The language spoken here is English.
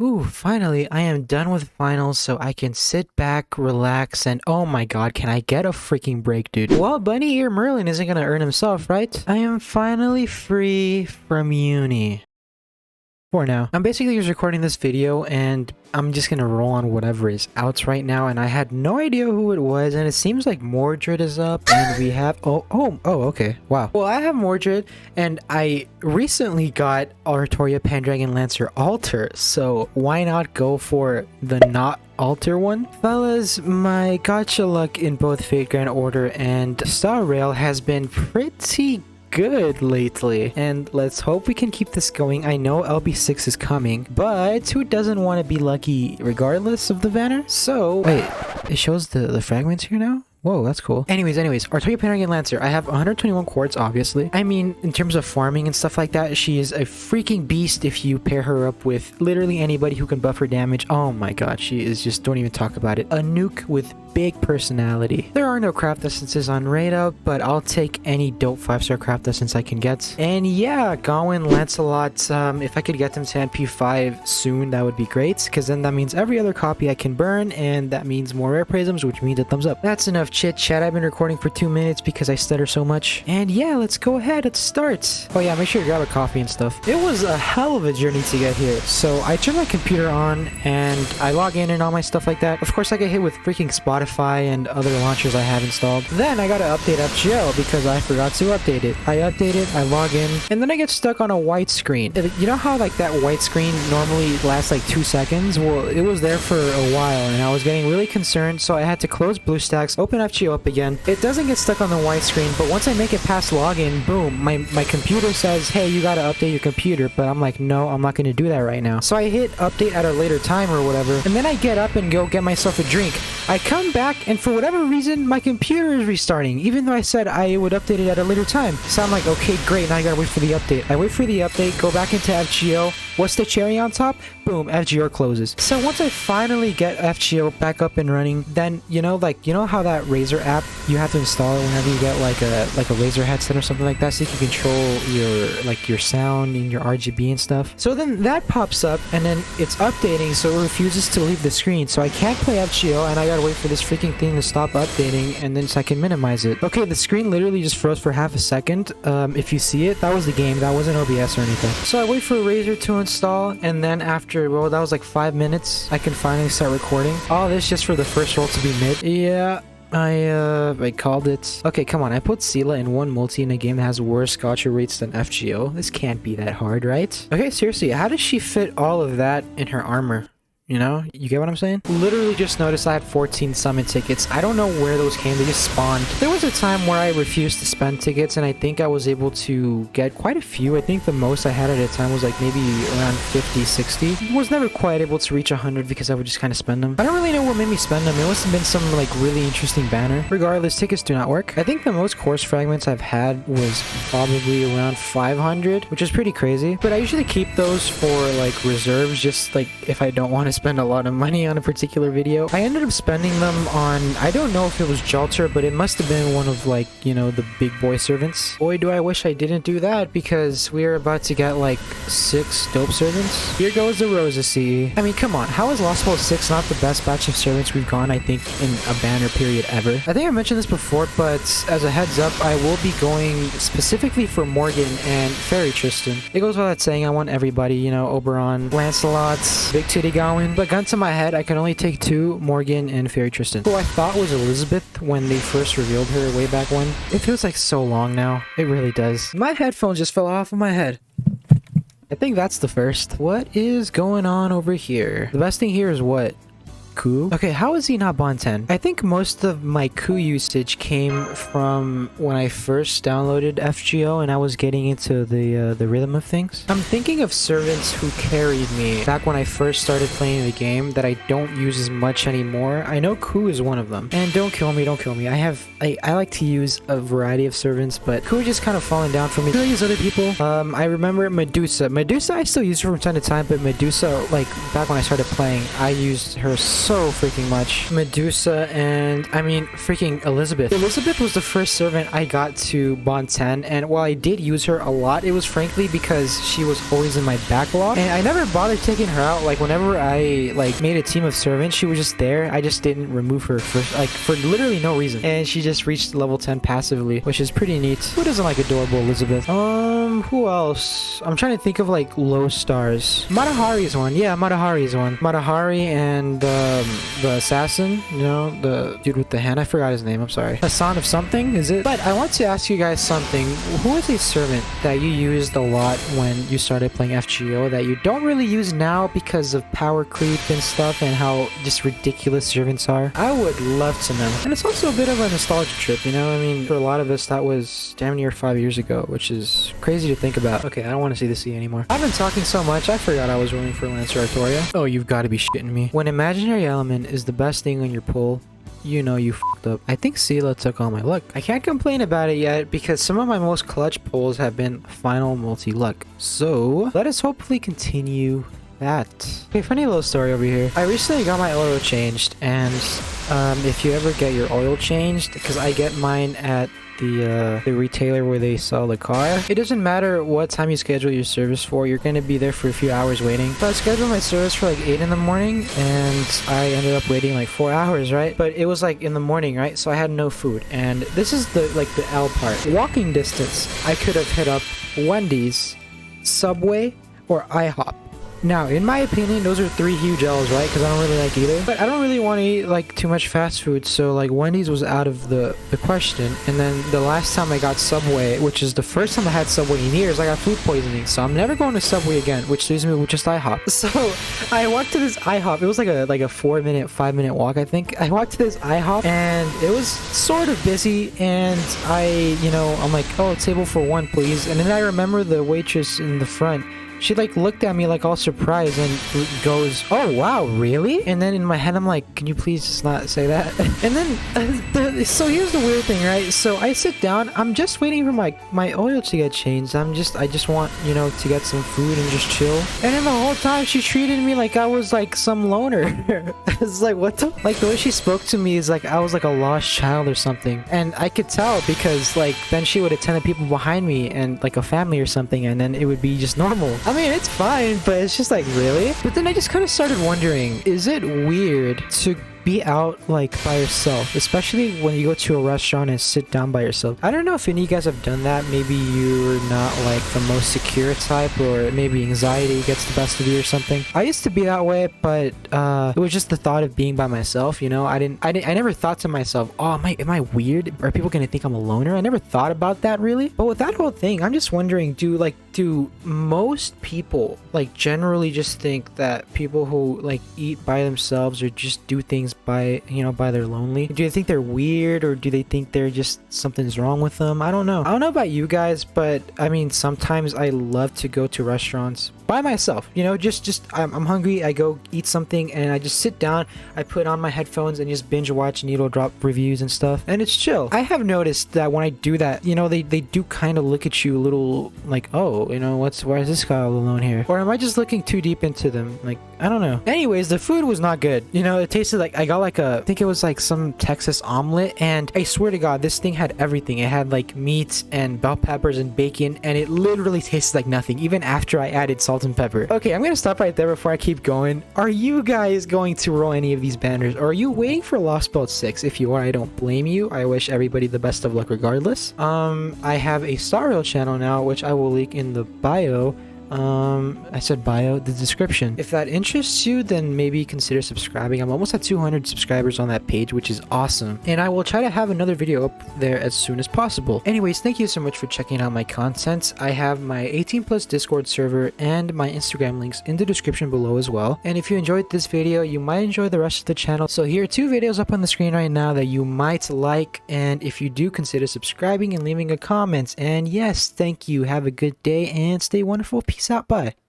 Ooh, finally, I am done with finals so I can sit back, relax, and oh my god, can I get a freaking break, dude? Well, Bunny Ear Merlin isn't gonna earn himself, right? I am finally free from uni. For now. I'm basically just recording this video and I'm just gonna roll on whatever is out right now, and I had no idea who it was, and it seems like Mordred is up and we have okay, wow. Well, I have Mordred and I recently got Artoria Pendragon Lancer Alter, so why not go for the not Alter one? Fellas, my gacha luck in both Fate Grand Order and Star Rail has been pretty good lately, and let's hope we can keep this going. I know LB6 is coming, but who doesn't want to be lucky regardless of the banner? So wait, it shows the fragments here now? Whoa, that's cool. Anyways, Artoria Pendragon Lancer. I have 121 quartz, obviously. I mean, in terms of farming and stuff like that, she is a freaking beast if you pair her up with literally anybody who can buff her damage. Oh my god, she is just, don't even talk about it. A nuke with big personality. There are no craft essences on Radar, but I'll take any dope 5-star craft essence I can get. And yeah, Gawain, Lancelot, if I could get them to NP5 soon, that would be great, because then that means every other copy I can burn, and that means more rare prisms, which means a thumbs up. That's enough chit chat. I've been recording for 2 minutes because I stutter so much. And yeah, let's go ahead. Let's start. Oh yeah, make sure you grab a coffee and stuff. It was a hell of a journey to get here. So I turn my computer on and I log in and all my stuff like that. Of course, I get hit with freaking Spotify and other launchers I have installed. Then I gotta update FGL because I forgot to update it. I update it, I log in, and then I get stuck on a white screen. You know how like that white screen normally lasts like 2 seconds? Well, it was there for a while and I was getting really concerned, so I had to close BlueStacks, open FGL up again. It doesn't get stuck on the white screen, but once I make it past login, boom, my computer says, hey, you gotta update your computer, but I'm like, no, I'm not gonna do that right now. So I hit update at a later time or whatever, and then I get up and go get myself a drink. I come back, and for whatever reason, my computer is restarting, even though I said I would update it at a later time. So I'm like, okay, great, now I gotta wait for the update. I wait for the update, go back into FGO. What's the cherry on top? Boom, FGO closes. So once I finally get FGO back up and running, then, you know how that Razer app, you have to install it whenever you get like a Razer headset or something like that, so you can control your sound and your RGB and stuff. So then that pops up, and then it's updating, so it refuses to leave the screen, so I can't play FGO, and I gotta wait for this freaking thing to stop updating, and then so I can minimize it. Okay, the screen literally just froze for half a second. If you see it, that was the game. That wasn't OBS or anything. So I wait for Razer to install, and then after, well, that was like 5 minutes, I can finally start recording. All this just for the first roll to be mid. Yeah. I called it. Okay, come on. I put Sela in one multi in a game that has worse gacha rates than FGO. This can't be that hard, right? Okay, seriously, how does she fit all of that in her armor? You know? You get what I'm saying? Literally just noticed I had 14 summon tickets. I don't know where those came. They just spawned. There was a time where I refused to spend tickets, and I think I was able to get quite a few. I think the most I had at a time was like maybe around 50, 60. Was never quite able to reach 100 because I would just kind of spend them. I don't really know what made me spend them. It must have been some like really interesting banner. Regardless, tickets do not work. I think the most course fragments I've had was probably around 500, which is pretty crazy. But I usually keep those for like reserves, just like if I don't want to spend a lot of money on a particular video. I ended up spending them on, I don't know if it was Jalter, but it must have been one of like, you know, the big boy servants. Boy, do I wish I didn't do that, because we are about to get like 6 dope servants. Here goes the Rosa CE. I mean, come on, how is Lost World 6 not the best batch of servants we've gone, I think, in a banner period ever? I think I mentioned this before, but as a heads up, I will be going specifically for Morgan and Fairy Tristan. It goes without saying, I want everybody, you know, Oberon, Lancelot, Big Titty Gawain. But gun to my head, I can only take 2, Morgan and Fairy Tristan, who I thought was Elizabeth when they first revealed her way back when. It feels like so long now. It really does. My headphones just fell off of my head. I think that's the first. What is going on over here? The best thing here is what? Ku? Okay, how is he not bond 10? I think most of my Ku usage came from when I first downloaded FGO and I was getting into the rhythm of things. I'm thinking of servants who carried me back when I first started playing the game that I don't use as much anymore. I know Ku is one of them. And don't kill me, don't kill me. I like to use a variety of servants, but Ku just kind of fallen down for me. I use other people. I remember Medusa. Medusa I still use her from time to time, but Medusa, like back when I started playing, I used her so so freaking much. Medusa and, I mean, freaking Elizabeth. Elizabeth was the first servant I got to Bond 10, and while I did use her a lot, it was frankly because she was always in my backlog, and I never bothered taking her out. Like, whenever I, like, made a team of servants, she was just there. I just didn't remove her for literally no reason, and she just reached level 10 passively, which is pretty neat. Who doesn't like adorable Elizabeth? Who else? I'm trying to think of, like, low stars. Matahari is one. Yeah, Matahari is one. Matahari and, the assassin, you know, the dude with the hand. I forgot his name. I'm sorry. Hassan of something, is it? But I want to ask you guys something. Who is a servant that you used a lot when you started playing FGO that you don't really use now because of power creep and stuff and how just ridiculous servants are? I would love to know. And it's also a bit of a nostalgia trip, you know? I mean, for a lot of us, that was damn near 5 years ago, which is crazy to think about. Okay, I don't want to see the sea anymore. I've been talking so much, I forgot I was rolling for Lancer Artoria. Oh, you've got to be shitting me. When imaginary element is the best thing on your pull, you know you fucked up. I think Sela took all my luck. I can't complain about it yet because some of my most clutch pulls have been final multi-luck. So, let us hopefully continue that. Okay, funny little story over here. I recently got my oil changed, and if you ever get your oil changed, because I get mine at the retailer where they sell the car, it doesn't matter what time you schedule your service for, you're gonna be there for a few hours waiting. So I scheduled my service for like 8 in the morning, and I ended up waiting like 4 hours, right? But it was like in the morning, right? So I had no food, and this is the L part. Walking distance, I could have hit up Wendy's, Subway, or IHOP. Now, in my opinion, those are 3 huge L's, right? Because I don't really like either. But I don't really want to eat, like, too much fast food, so, like, Wendy's was out of the question. And then the last time I got Subway, which is the first time I had Subway in years, I got food poisoning. So I'm never going to Subway again, which leaves me with just IHOP. So I walked to this IHOP. It was like a 4-minute, 5-minute walk, I think. I walked to this IHOP, and it was sort of busy, and I'm like, oh, table for 1, please. And then I remember the waitress in the front. She like looked at me like all surprised and goes, "Oh wow, really?" And then in my head I'm like, "Can you please just not say that?" And then so here's the weird thing, right? So I sit down, I'm just waiting for my oil to get changed. I just want, to get some food and just chill. And then the whole time she treated me like I was like some loner. It's like, what the, like the way she spoke to me is like I was like a lost child or something. And I could tell because like then she would attend the people behind me and like a family or something, and then it would be just normal. I mean, it's fine, but it's just like, really? But then I just kind of started wondering, is it weird to be out like by yourself, especially when you go to a restaurant and sit down by yourself? I don't know if any of you guys have done that. Maybe you're not like the most secure type, or maybe anxiety gets the best of you or something. I used to be that way, but it was just the thought of being by myself, I never thought to myself, oh, am I weird? Are people gonna think I'm a loner? I never thought about that really. But with that whole thing, I'm just wondering, do most people like generally just think that people who like eat by themselves or just do things by they're lonely? Do they think they're weird, or do they think they're just something's wrong with them? I don't know about you guys, but I mean, sometimes I love to go to restaurants by myself, I'm hungry, I go eat something and I just sit down, I put on my headphones and just binge watch Needle Drop reviews and stuff, and it's chill. I have noticed that when I do that, they do kind of look at you a little like, oh, why is this guy all alone here? Or am I just looking too deep into them? Like, I don't know. Anyways, the food was not good. It tasted like, I got like I think it was like some Texas omelet, and I swear to God, this thing had everything. It had like meat and bell peppers and bacon, and it literally tasted like nothing, even after I added salt and pepper. Okay, I'm gonna stop right there before I keep going. Are you guys going to roll any of these banners, or are you waiting for Lost Belt 6? If you are, I don't blame you. I wish everybody the best of luck regardless. I have a Star Rail channel now, which I will link in the bio. I said bio, the description. If that interests you, then maybe consider subscribing. I'm almost at 200 subscribers on that page, which is awesome. And I will try to have another video up there as soon as possible. Anyways, thank you so much for checking out my content. I have my 18+ Discord server and my Instagram links in the description below as well. And if you enjoyed this video, you might enjoy the rest of the channel. So here are 2 videos up on the screen right now that you might like. And if you do, consider subscribing and leaving a comment. And yes, thank you. Have a good day and stay wonderful. Peace out. Bye.